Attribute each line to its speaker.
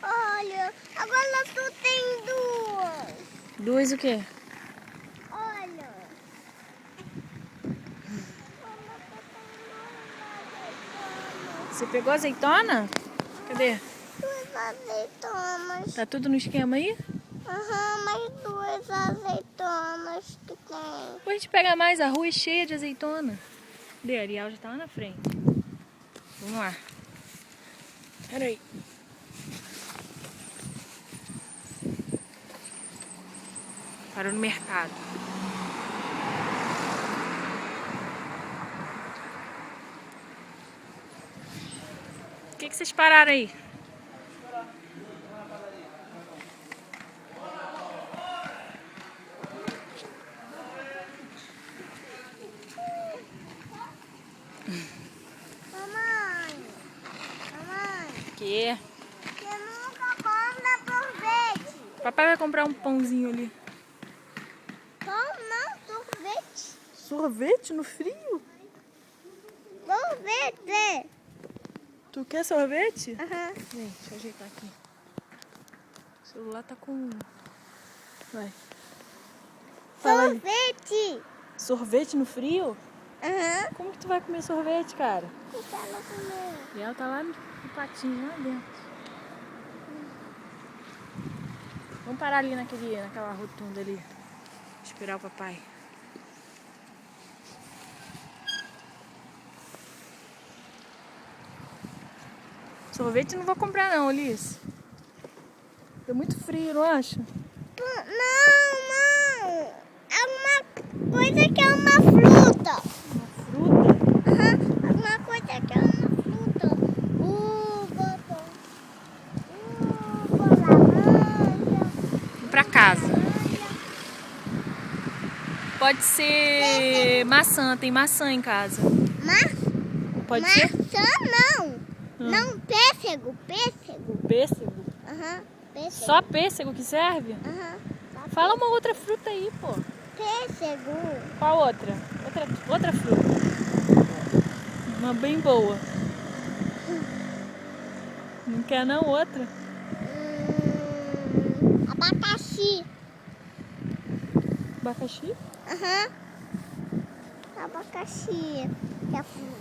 Speaker 1: Olha, agora tu tem duas.
Speaker 2: Duas o quê?
Speaker 1: Olha.
Speaker 2: Você pegou azeitona? Cadê?
Speaker 1: Duas azeitonas.
Speaker 2: Tá tudo no esquema aí?
Speaker 1: Aham, mais duas azeitonas que tem.
Speaker 2: Depois a gente pega mais, a rua é cheia de azeitona. Cadê? A Ariel já tá lá na frente. Vamos lá. Pera aí. Parou no mercado. O que vocês pararam aí?
Speaker 1: Mamãe,
Speaker 2: Que?
Speaker 1: você nunca compra sorvete.
Speaker 2: Papai vai comprar um pãozinho ali.
Speaker 1: Pão não, sorvete.
Speaker 2: Sorvete no frio?
Speaker 1: Sorvete.
Speaker 2: Tu quer sorvete?
Speaker 1: Aham.
Speaker 2: Vem, deixa eu ajeitar aqui. O celular tá com... Vai. Fala aí.
Speaker 1: Sorvete.
Speaker 2: Sorvete no frio?
Speaker 1: Aham.
Speaker 2: Como que tu vai comer sorvete, cara?
Speaker 1: Eu quero comer.
Speaker 2: E ela tá lá no patinho, lá dentro. Vamos parar ali naquela rotunda ali. Esperar o papai. Sorvete eu não vou comprar não, Alice. Tá muito frio, não acha?
Speaker 1: Não. É uma coisa que é uma fruta.
Speaker 2: Uma fruta?
Speaker 1: Aham. Alguma coisa que é uma fruta. Laranja.
Speaker 2: Vamos pra casa. Pode ser maçã, tem maçã em casa. Pode ser?
Speaker 1: Maçã não. Não, pêssego.
Speaker 2: Pêssego?
Speaker 1: Aham, pêssego.
Speaker 2: Só pêssego que serve?
Speaker 1: Aham.
Speaker 2: Fala uma outra fruta aí, pô.
Speaker 1: Pêssego.
Speaker 2: Qual outra? Outra fruta. Uma bem boa. Não quer não outra?
Speaker 1: Abacaxi.
Speaker 2: Abacaxi?
Speaker 1: Aham. Abacaxi. Que é fruta.